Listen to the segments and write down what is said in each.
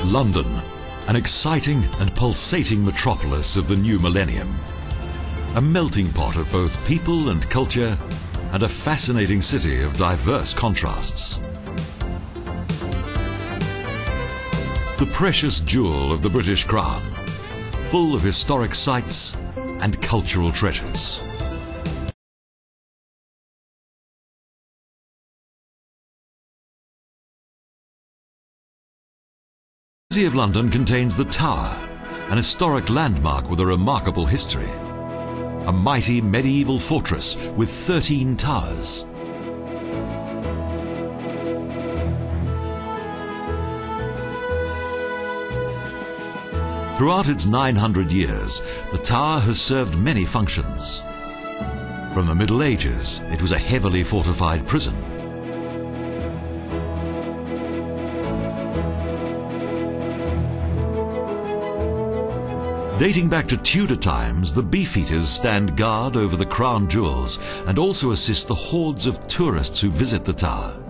London, an exciting and pulsating metropolis of the new millennium. A melting pot of both people and culture, and a fascinating city of diverse contrasts. The precious jewel of the British Crown, full of historic sites and cultural treasures. The City of London contains the Tower, an historic landmark with a remarkable history. A mighty medieval fortress with 13 towers. Throughout its 900 years, the Tower has served many functions. From the Middle Ages, it was a heavily fortified prison. Dating back to Tudor times, the Beefeaters stand guard over the crown jewels and also assist the hordes of tourists who visit the Tower.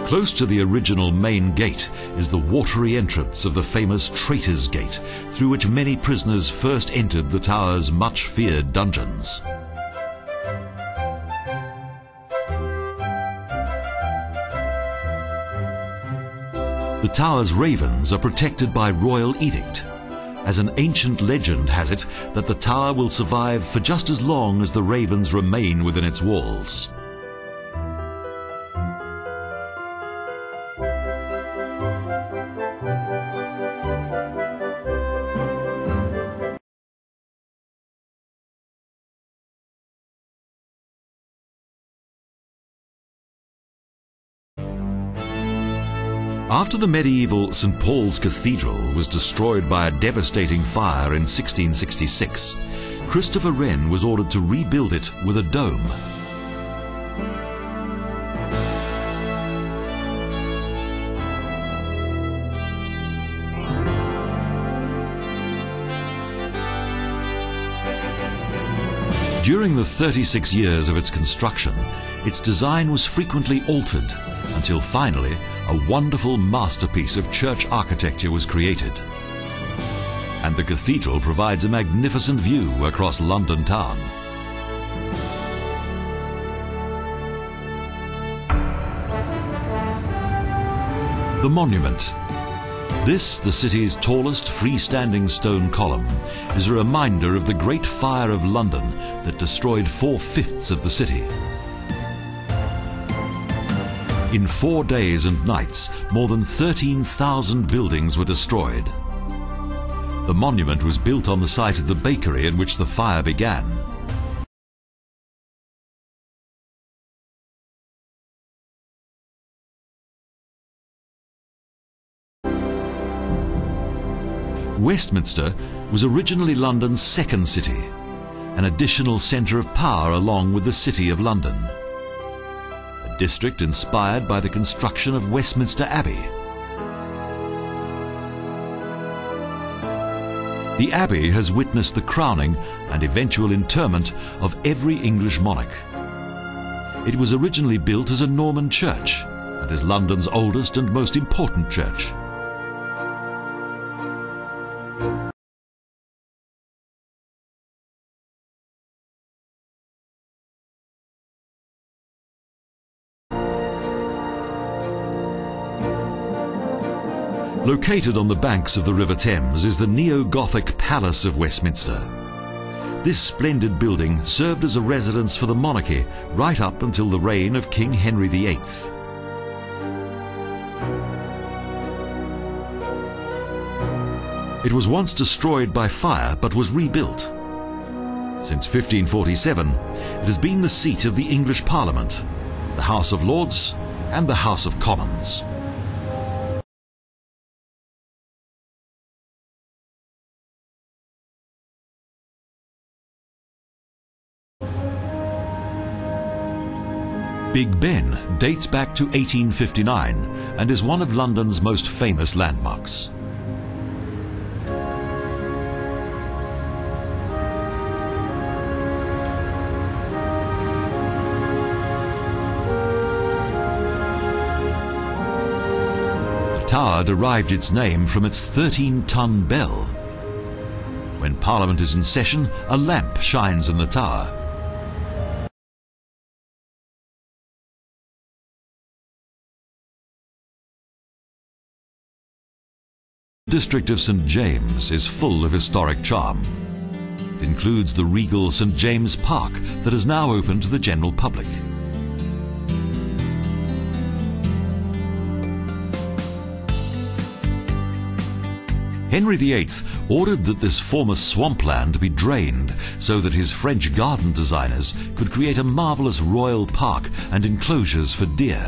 Close to the original main gate is the watery entrance of the famous Traitor's Gate, through which many prisoners first entered the Tower's much-feared dungeons. The Tower's ravens are protected by royal edict, as an ancient legend has it that the Tower will survive for just as long as the ravens remain within its walls. After the medieval St. Paul's Cathedral was destroyed by a devastating fire in 1666, Christopher Wren was ordered to rebuild it with a dome. During the 36 years of its construction, its design was frequently altered, until finally a wonderful masterpiece of church architecture was created. And the cathedral provides a magnificent view across London town. The Monument. This, the city's tallest freestanding stone column, is a reminder of the Great Fire of London that destroyed 4/5 of the city. In 4 days and nights, more than 13,000 buildings were destroyed. The monument was built on the site of the bakery in which the fire began. Westminster was originally London's second city, an additional centre of power along with the City of London. A district inspired by the construction of Westminster Abbey. The Abbey has witnessed the crowning and eventual interment of every English monarch. It was originally built as a Norman church and is London's oldest and most important church. Located on the banks of the River Thames is the neo-Gothic Palace of Westminster. This splendid building served as a residence for the monarchy right up until the reign of King Henry VIII. It was once destroyed by fire but was rebuilt. Since 1547, it has been the seat of the English Parliament, the House of Lords and the House of Commons. Big Ben dates back to 1859 and is one of London's most famous landmarks. tower derived its name from its 13-ton bell. When Parliament is in session, a lamp shines in the tower. The district of St James is full of historic charm. It includes the regal St James Park that is now open to the general public. Henry VIII ordered that this former swampland be drained so that his French garden designers could create a marvellous royal park and enclosures for deer.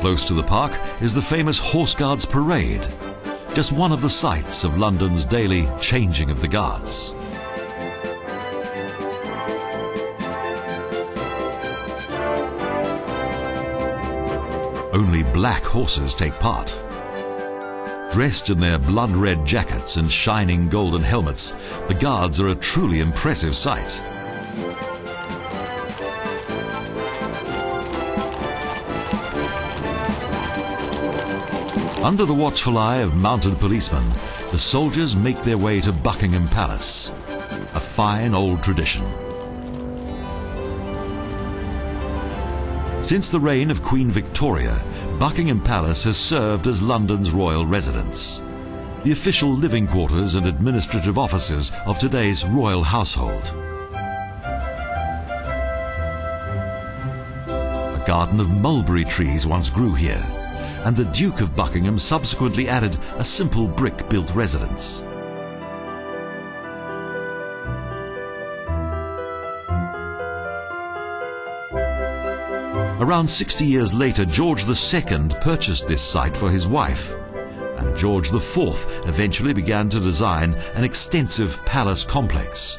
Close to the park is the famous Horse Guards Parade, just one of the sights of London's daily changing of the guards. Only black horses take part. Dressed in their blood-red jackets and shining golden helmets, the guards are a truly impressive sight. Under the watchful eye of mounted policemen, the soldiers make their way to Buckingham Palace, a fine old tradition. Since the reign of Queen Victoria, Buckingham Palace has served as London's royal residence, the official living quarters and administrative offices of today's royal household. A garden of mulberry trees once grew here, and the Duke of Buckingham subsequently added a simple brick-built residence. Around 60 years later, George II purchased this site for his wife, and George IV eventually began to design an extensive palace complex.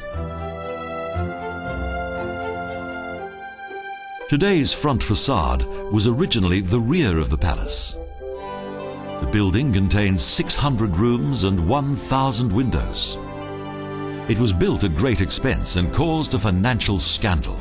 Today's front facade was originally the rear of the palace. The building contains 600 rooms and 1,000 windows. It was built at great expense and caused a financial scandal.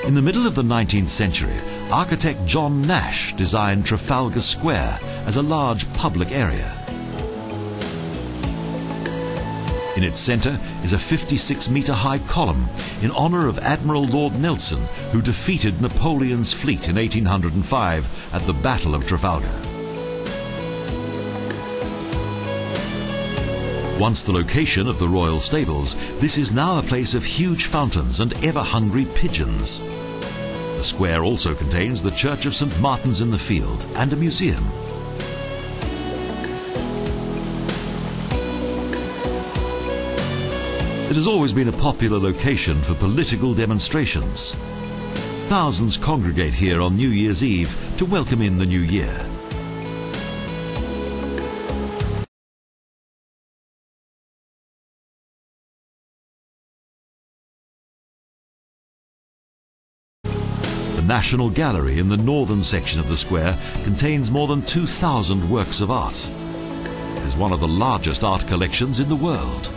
In the middle of the 19th century, architect John Nash designed Trafalgar Square as a large public area. In its centre is a 56-metre-high column in honour of Admiral Lord Nelson, who defeated Napoleon's fleet in 1805 at the Battle of Trafalgar. Once the location of the royal stables, this is now a place of huge fountains and ever-hungry pigeons. The square also contains the Church of St Martin's in the Field and a museum. It has always been a popular location for political demonstrations. Thousands congregate here on New Year's Eve to welcome in the new year. The National Gallery in the northern section of the square contains more than 2,000 works of art. It is one of the largest art collections in the world.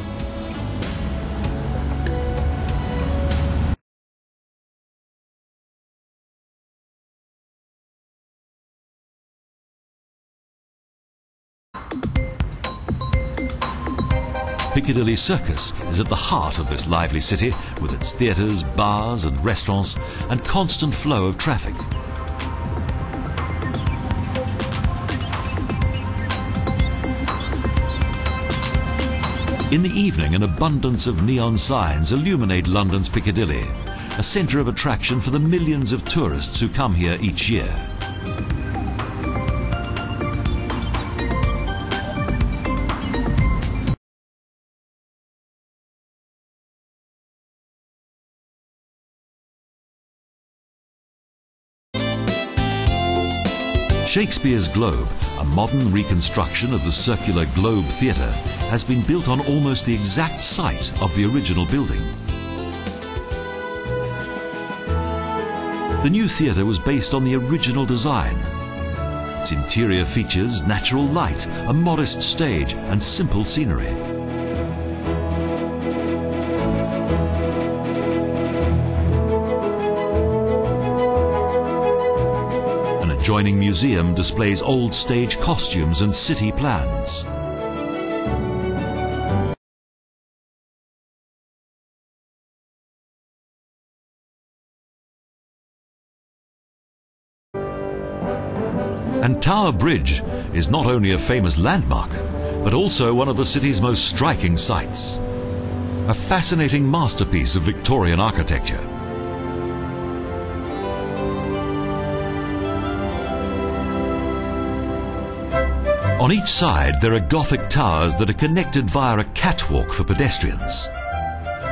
Piccadilly Circus is at the heart of this lively city, with its theatres, bars and restaurants, and constant flow of traffic. In the evening, an abundance of neon signs illuminate London's Piccadilly, a centre of attraction for the millions of tourists who come here each year. Shakespeare's Globe, a modern reconstruction of the circular Globe Theatre, has been built on almost the exact site of the original building. The new theatre was based on the original design. Its interior features natural light, a modest stage and simple scenery. An adjoining museum displays old stage costumes and city plans. And Tower Bridge is not only a famous landmark, but also one of the city's most striking sights. A fascinating masterpiece of Victorian architecture. On each side there are Gothic towers that are connected via a catwalk for pedestrians.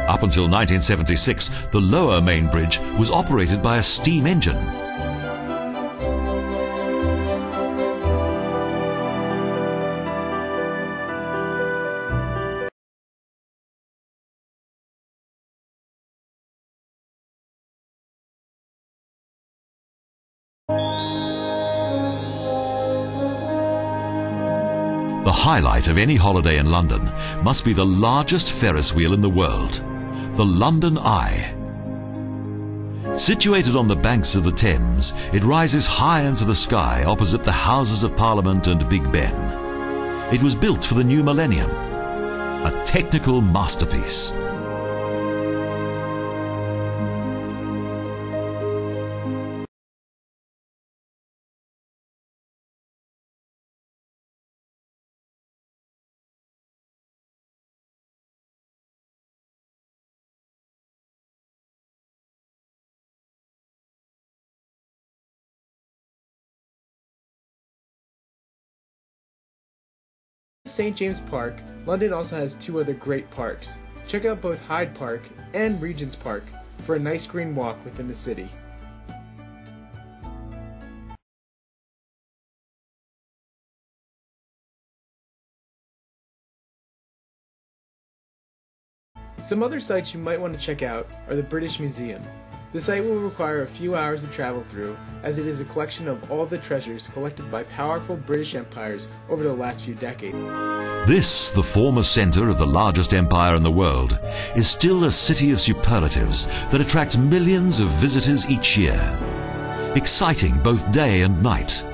Up until 1976, the lower main bridge was operated by a steam engine. The highlight of any holiday in London must be the largest Ferris wheel in the world, the London Eye. Situated on the banks of the Thames, it rises high into the sky opposite the Houses of Parliament and Big Ben. It was built for the new millennium, a technical masterpiece. St. James Park, London also has two other great parks. Check out both Hyde Park and Regent's Park for a nice green walk within the city. Some other sites you might want to check out are the British Museum. The site will require a few hours to travel through, as it is a collection of all the treasures collected by powerful British empires over the last few decades. This, the former centre of the largest empire in the world, is still a city of superlatives that attracts millions of visitors each year. Exciting both day and night.